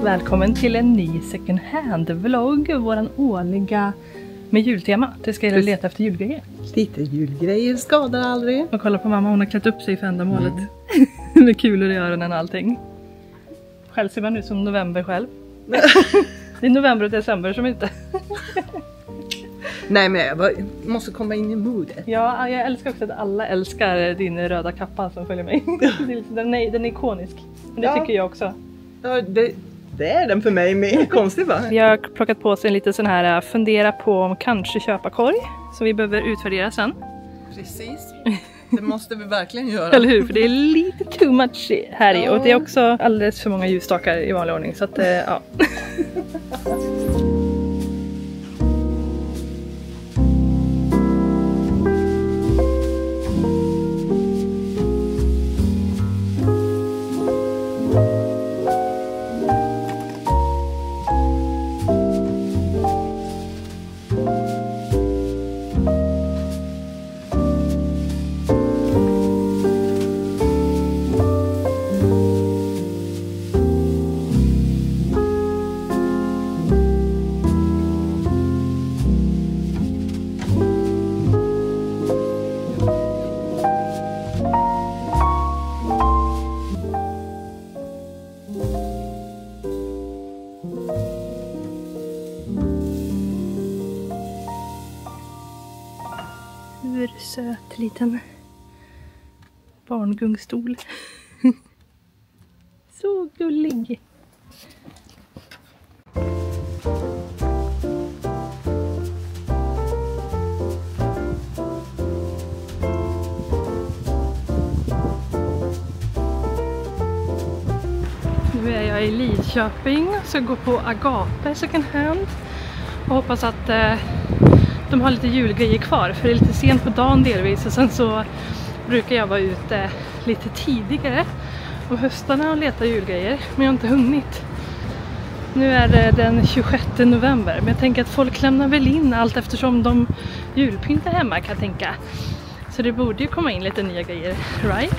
Välkommen till en ny second hand-vlogg, våran årliga med jultema. Det ska jag leta efter julgrejer. Lite julgrejer skadar aldrig. Och kolla på mamma, hon har klätt upp sig för ändamålet. Med kulor i öronen och allting. Själv ser man ut som november själv. Det är november och december som inte. Nej, men jag måste komma in i modet. Ja, jag älskar också att alla älskar din röda kappa som följer mig. Den är ikonisk. Men det tycker jag också. Ja, det är den för mig med. Konstigt va? Vi har plockat på oss en liten sån här fundera på om kanske köpa korg. Som vi behöver utvärdera sen. Precis. Det måste vi verkligen göra. Eller hur? För det är lite too much här i. Och det är också alldeles för många ljusstakar i vanlig ordning. Så att, ja. Hur söt liten barngungstol. Så gullig. Nu är jag i Lidköping och ska gå på Agape second hand. Och hoppas att de har lite julgrejer kvar, för det är lite sent på dagen delvis, och sen så brukar jag vara ute lite tidigare om höstarna och leta julgrejer, men jag har inte hunnit. Nu är det den 26 november, men jag tänker att folk lämnar väl in allt eftersom de julpyntar hemma, kan jag tänka. Så det borde ju komma in lite nya grejer, right?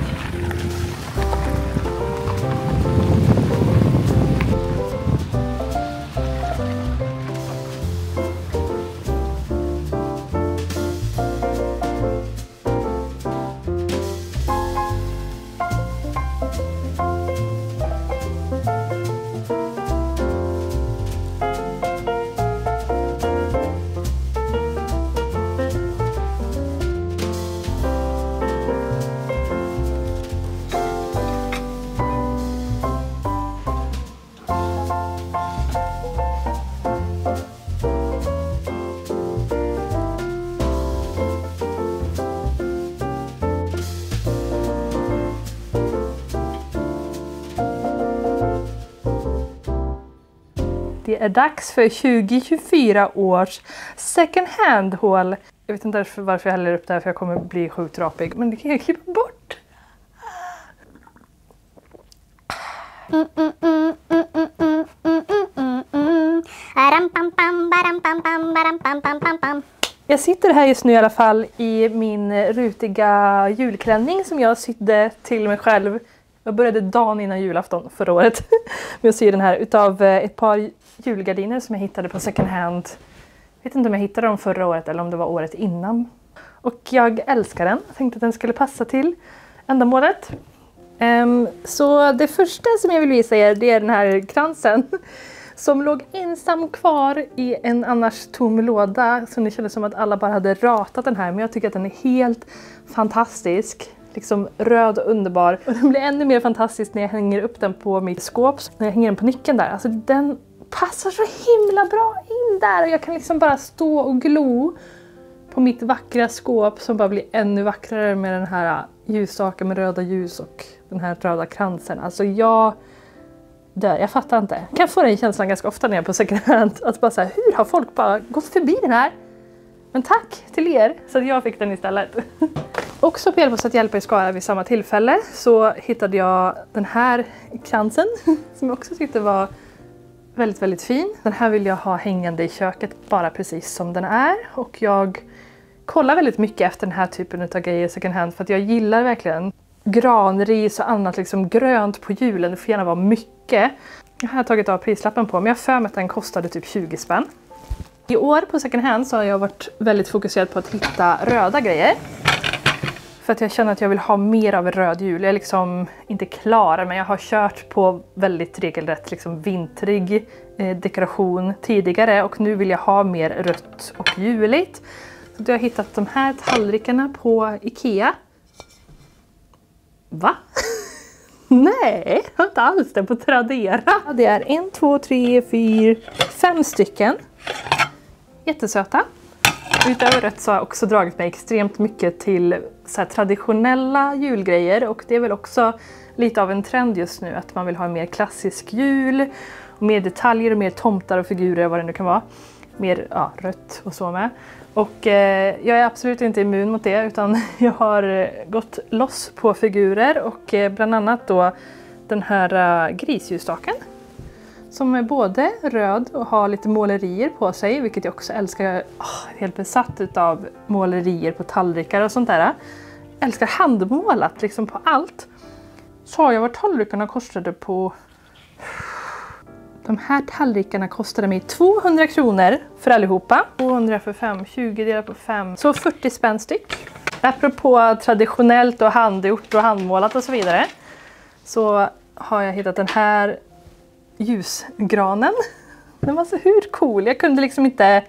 Det är dags för 2024 års second hand haul. Jag vet inte varför jag häller upp det här, för jag kommer bli sjukt rapig. Men det kan jag klippa bort. Jag sitter här just nu i alla fall i min rutiga julklänning som jag sydde till mig själv. Jag började dagen innan julafton förra året med att sy den här utav ett par julgardiner som jag hittade på second hand. Jag vet inte om jag hittade dem förra året eller om det var året innan. Och jag älskar den. Jag tänkte att den skulle passa till ändamålet. Så det första som jag vill visa er, det är den här kransen. Som låg ensam kvar i en annars tom låda. Så det kändes som att alla bara hade ratat den här. Men jag tycker att den är helt fantastisk. Liksom röd och underbar. Och den blir ännu mer fantastisk när jag hänger upp den på mitt skåp. När jag hänger den på nyckeln där. Alltså den passar så himla bra in där. Och jag kan liksom bara stå och glo på mitt vackra skåp. Som bara blir ännu vackrare med den här ljusstaken med röda ljus och den här röda kransen. Alltså jag dö. Jag fattar inte. Jag kan få den känslan ganska ofta när jag är på second hand. Att bara så här, hur har folk bara gått förbi den här? Men tack till er så att jag fick den istället. Också på Hjälp oss att hjälpa i Skara vid samma tillfälle så hittade jag den här kransen som jag också tyckte var väldigt, väldigt fin. Den här vill jag ha hängande i köket bara precis som den är. Och jag kollar väldigt mycket efter den här typen av grejer second hand för att jag gillar verkligen granris och annat liksom grönt på julen. Det får gärna vara mycket. Jag har tagit av prislappen på men jag har för mig att den kostade typ 20 spänn. I år på second hand så har jag varit väldigt fokuserad på att hitta röda grejer. För att jag känner att jag vill ha mer av röd jul. Jag är liksom inte klar men jag har kört på väldigt regelrätt liksom vintrig dekoration tidigare. Och nu vill jag ha mer rött och juligt. Så jag har hittat de här tallrikarna på Ikea. Va? Nej, jag har inte alls det på Tradera. Det är 1, 2, 3, 4, 5 stycken. Jättesöta. Utöver rött så har jag också dragit mig extremt mycket till så här traditionella julgrejer. Och det är väl också lite av en trend just nu att man vill ha en mer klassisk jul. Och mer detaljer och mer tomtar och figurer och vad det nu kan vara. Mer rött och så med. Och jag är absolut inte immun mot det utan jag har gått loss på figurer och bland annat då den här grisljusstaken. Som är både röd och har lite målerier på sig, vilket jag också älskar. Jag är helt besatt av målerier på tallrikar och sånt där. Jag älskar handmålat liksom på allt. Så jag vad tallrikarna kostade på... De här tallrikarna kostade mig 200 kronor för allihopa. 200 för 5, 20 delat på 5. Så 40 spänn styck. Apropå traditionellt och handgjort och handmålat och så vidare. Så har jag hittat den här ljusgranen. Den var så hur cool. Jag kunde liksom inte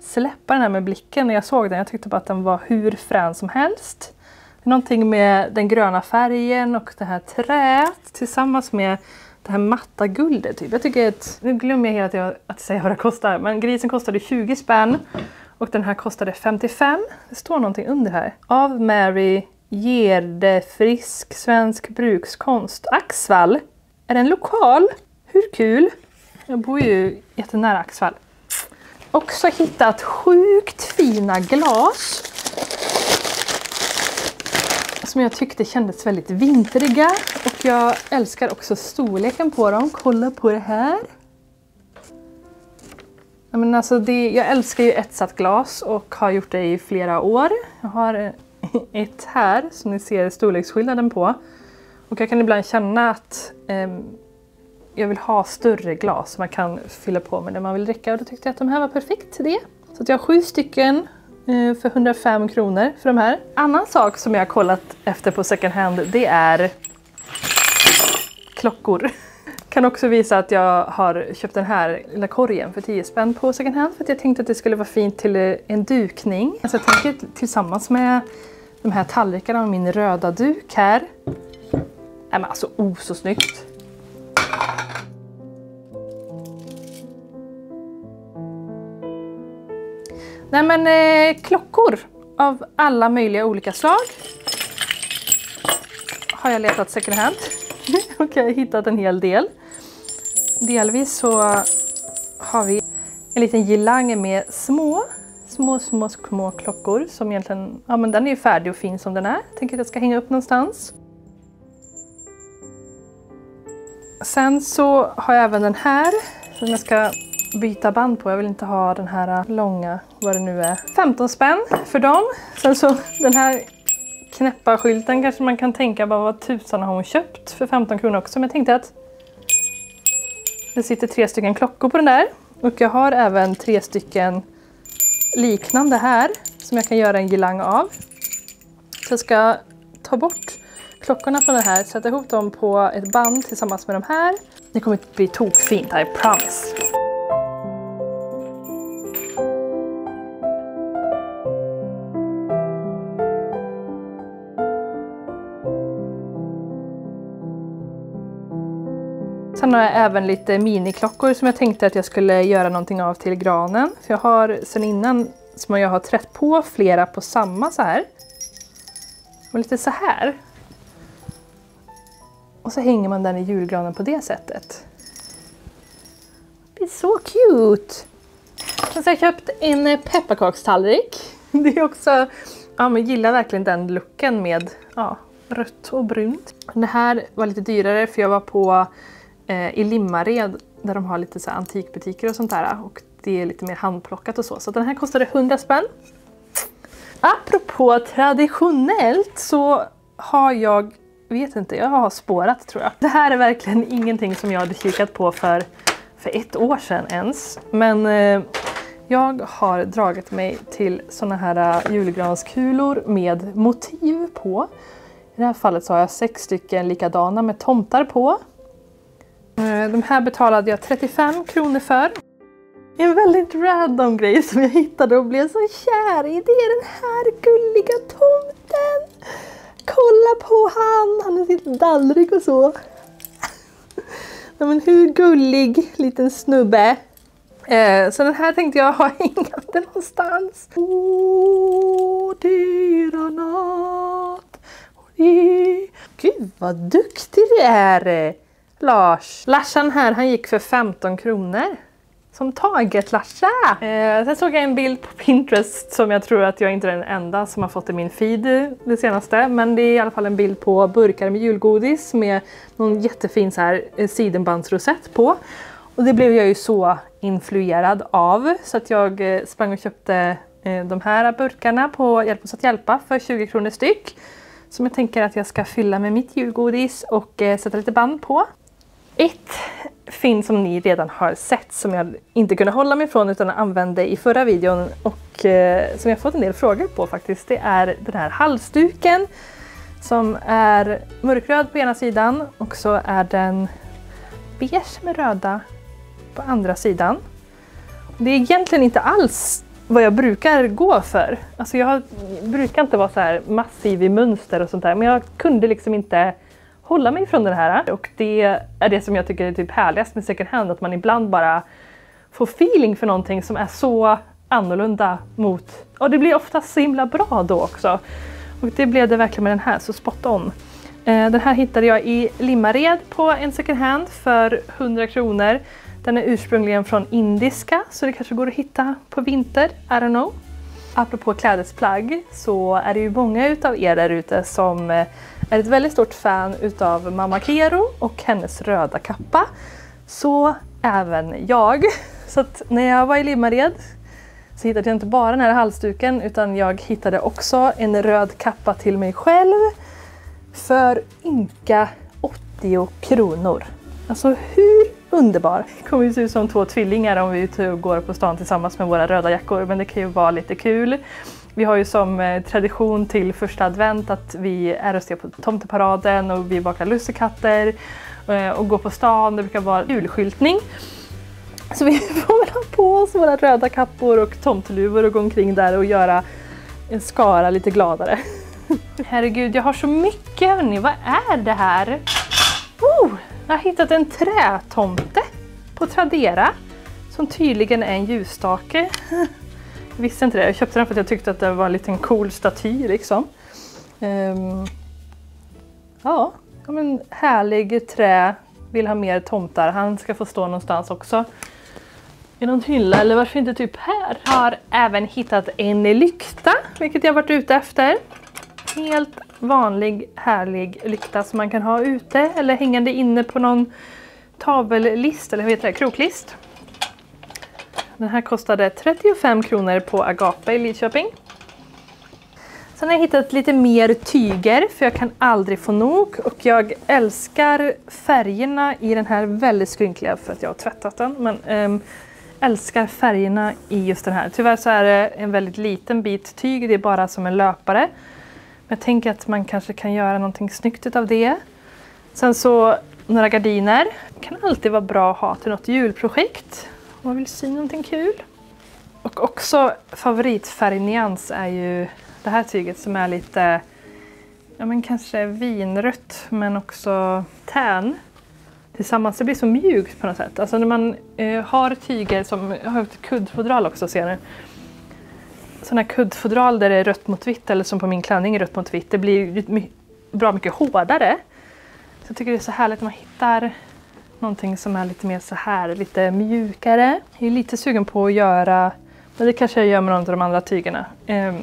släppa den här med blicken när jag såg den. Jag tyckte bara att den var hur frän som helst. Det är någonting med den gröna färgen och det här träet tillsammans med det här matta guldet typ. Jag tycker att, nu glömmer jag hela tiden att säga vad det kostar. Men grisen kostade 20 spänn och den här kostade 55. Det står någonting under här. Av Mary Gerdefrisk svensk brukskonst. Axvall. Är den lokal? Hur kul? Jag bor ju jättenära Axvall. Också hittat sjukt fina glas. Som jag tyckte kändes väldigt vintriga. Och jag älskar också storleken på dem. Kolla på det här. Men alltså jag älskar ju etsat glas och har gjort det i flera år. Jag har ett här som ni ser storleksskillnaden på. Och jag kan ibland känna att jag vill ha större glas som man kan fylla på med det man vill dricka. Och då tyckte jag att de här var perfekt till det. Så att jag har 7 stycken för 105 kronor för de här. Annan sak som jag har kollat efter på second hand, det är klockor. Kan också visa att jag har köpt den här lilla korgen för 10 spänn på second hand. För att jag tänkte att det skulle vara fint till en dukning. Alltså jag tänker tillsammans med de här tallrikarna och min röda duk här. Nej men alltså så snyggt. Nej men klockor av alla möjliga olika slag har jag letat second hand och jag har hittat en hel del. Delvis så har vi en liten girlang med små klockor som egentligen, ja men den är ju färdig och fin som den är. Jag tänker att jag ska hänga upp någonstans. Sen så har jag även den här som jag ska byta band på. Jag vill inte ha den här långa, vad det nu är. 15 spänn för dem. Sen så den här knäppa skylten kanske man kan tänka bara vad tusan har hon köpt för 15 kronor också. Men jag tänkte att det sitter 3 stycken klockor på den där. Och jag har även 3 stycken liknande här som jag kan göra en girlang av. Så jag ska ta bort klockorna från det här, sätta ihop dem på ett band tillsammans med de här. Det kommer att bli tokfint, I promise. Sen har jag även lite miniklockor som jag tänkte att jag skulle göra någonting av till granen. För jag har sen innan som jag har trätt på flera på samma så här. Och lite så här. Och så hänger man den i julgranen på det sättet. Det är så cute! Så jag har köpt en pepparkakstallrik. Det är också, ja, men gillar verkligen den looken med rött och brunt. Det här var lite dyrare för jag var på i Limmared där de har lite så här antikbutiker och sånt där. Och det är lite mer handplockat och så. Så den här kostade 100 spänn. Apropå traditionellt så har jag har spårat tror jag. Det här är verkligen ingenting som jag hade kikat på för 1 år sedan ens. Men jag har dragit mig till såna här julgranskulor med motiv på. I det här fallet så har jag 6 stycken likadana med tomtar på. De här betalade jag 35 kronor för. En väldigt random grej som jag hittade och blev så kär i. Det är den här gulliga tomten. Kolla på han är lite dallrig och så. Ja, men hur gullig liten snubbe. Så den här tänkte jag ha hängande någonstans. Dyra natt. Gud vad duktig du är, Lars. Larsan här, han gick för 15 kronor. Som taget, Larsa! Sen såg jag en bild på Pinterest som jag tror att jag inte är den enda som har fått i min feed det senaste. Men det är i alla fall en bild på burkar med julgodis med någon jättefin så här sidenbandsrosett på. Och det blev jag ju så influerad av så att jag sprang och köpte de här burkarna på Hjälp oss att hjälpa för 20 kronor styck. Som jag tänker att jag ska fylla med mitt julgodis och sätta lite band på. Ett fynd som ni redan har sett som jag inte kunde hålla mig ifrån utan använde i förra videon och som jag fått en del frågor på faktiskt. Det är den här halsduken som är mörkröd på ena sidan och så är den beige med röda på andra sidan. Det är egentligen inte alls vad jag brukar gå för. Alltså jag brukar inte vara så här massiv i mönster och sånt där men jag kunde liksom inte hålla mig från den här. Och det är det som jag tycker är typ härligast med second hand. Att man ibland bara får feeling för någonting som är så annorlunda mot... Och det blir ofta så himla bra då också. Och det blev det verkligen med den här, så spot on. Den här hittade jag i Limmared på en second hand för 100 kronor. Den är ursprungligen från indiska så det kanske går att hitta på vinter, I don't know. Apropå klädesplagg så är det ju många utav er där ute som är ett väldigt stort fan utav Mamma Kero och hennes röda kappa. Så även jag. Så att när jag var i Limmared så hittade jag inte bara den här halsduken utan jag hittade också en röd kappa till mig själv för ynka 80 kronor. Alltså hur underbar. Det kommer ju se ut som 2 tvillingar om vi är ute och går på stan tillsammans med våra röda jackor. Men det kan ju vara lite kul. Vi har ju som tradition till första advent att vi är och ser på tomteparaden och vi bakar lussekatter och går på stan. Det brukar vara julskyltning. Så vi får väl ha på oss våra röda kappor och tomteluvor och gå omkring där och göra en skara lite gladare. Herregud, jag har så mycket. Hörrni, vad är det här? Jag har hittat en trätomte på Tradera som tydligen är en ljusstake. Jag visste inte det. Jag köpte den för att jag tyckte att det var en liten cool staty liksom. Ja, men härlig trä. Vill ha mer tomtar. Han ska få stå någonstans också. I någon hylla eller varför inte typ här. Jag har även hittat en lykta, vilket jag varit ute efter. Helt vanlig härlig lykta som man kan ha ute eller hängande inne på någon tavellist eller vad heter det, kroklist. Den här kostade 35 kronor på Agape i Lidköping. Sen har jag hittat lite mer tyger för jag kan aldrig få nog och jag älskar färgerna i den här, väldigt skrynkliga för att jag har tvättat den, men älskar färgerna i just den här. Tyvärr så är det en väldigt liten bit tyg, det är bara som en löpare. Jag tänker att man kanske kan göra någonting snyggt av det. Sen så några gardiner. Kan alltid vara bra att ha till något julprojekt. Om man vill sy någonting kul. Och också favoritfärgnyans är ju det här tyget som är lite, ja men kanske vinrött men också tän. Tillsammans, det blir så mjukt på något sätt. Alltså när man har tyger som, jag har ett kuddfodral också ser ni. Sådana här kuddfodral där det är rött mot vitt eller som på min klänning är rött mot vitt. Det blir bra mycket hårdare. Så jag tycker det är så härligt att man hittar någonting som är lite mer så här, lite mjukare. Jag är lite sugen på att göra, men det kanske jag gör med någon av de andra tygerna. Jag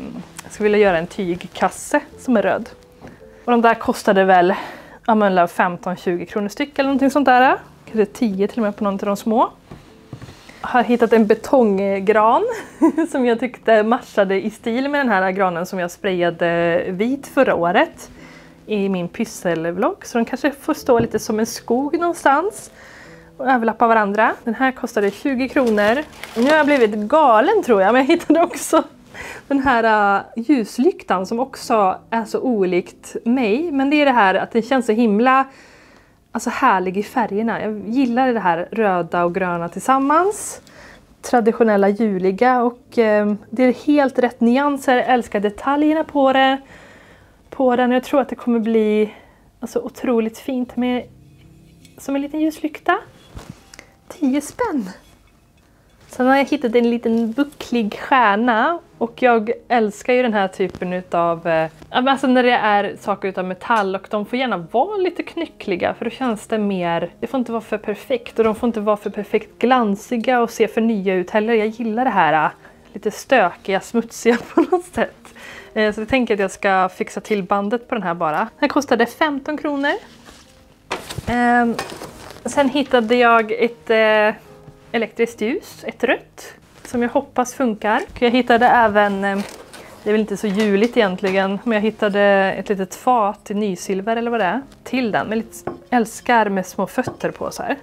skulle vilja göra en tygkasse som är röd. Och de där kostade väl 15-20 kronor styck eller någonting sånt där. Kanske 10 till och med på någon av de små. Jag har hittat en betonggran som jag tyckte matchade i stil med den här granen som jag sprayade vit förra året i min pysselvlogg. Så de kanske får stå lite som en skog någonstans och överlappa varandra. Den här kostade 20 kronor. Nu har jag blivit galen tror jag, men jag hittade också den här ljuslyktan som också är så olikt mig. Men det är det här att den känns så himla härlig i färgerna. Jag gillar det här röda och gröna tillsammans. Traditionella juliga och det är helt rätt nyanser. Jag älskar detaljerna på den. Jag tror att det kommer bli otroligt fint med som en liten ljuslykta. 10 spänn. Sen har jag hittat en liten bucklig stjärna och jag älskar ju den här typen utav, när det är saker utav metall och de får gärna vara lite knyckliga för då känns det mer, det får inte vara för perfekt och de får inte vara för perfekt glansiga och se för nya ut heller. Jag gillar det här lite stökiga, smutsiga på något sätt. Så jag tänker att jag ska fixa till bandet på den här bara. Den här kostade 15 kronor. Sen hittade jag ett elektriskt ljus, ett rött, som jag hoppas funkar. Jag hittade även, det är väl inte så juligt egentligen, men jag hittade ett litet fat i nysilver eller vad det är, till den. Med lite älskar med små fötter på så här.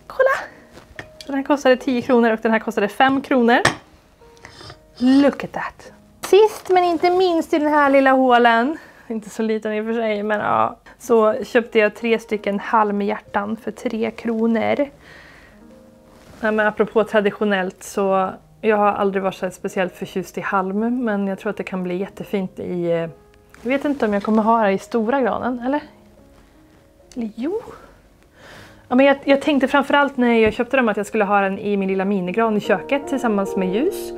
Kolla! Den här kostade 10 kronor och den här kostade 5 kronor. Look at that! Sist men inte minst i den här lilla hålen, inte så liten i och för sig, men ja, så köpte jag 3 stycken halmhjärtan för 3 kronor. Nej, men apropå traditionellt så jag har aldrig varit så speciellt förtjust i halm, men jag tror att det kan bli jättefint i, jag vet inte om jag kommer ha det i stora granen, eller jo. Ja, men jag tänkte framförallt när jag köpte dem att jag skulle ha den i min lilla minigran i köket tillsammans med ljus.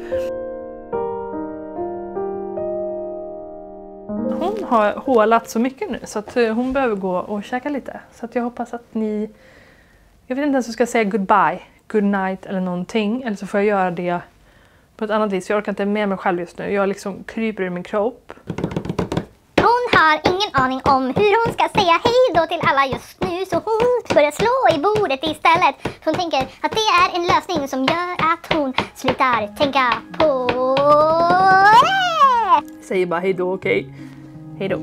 Hon har hålat så mycket nu så att hon behöver gå och käka lite. Så att jag hoppas att ni, jag vet inte ens om jag ska säga goodbye, good night eller någonting. Eller så får jag göra det på ett annat vis. Jag orkar inte med mig själv just nu. Jag liksom kryper i min kropp. Hon har ingen aning om hur hon ska säga hej då till alla just nu. Så hon börjar slå i bordet istället. För hon tänker att det är en lösning som gör att hon slutar tänka på det. Säger bara hej då, okej. Hej då.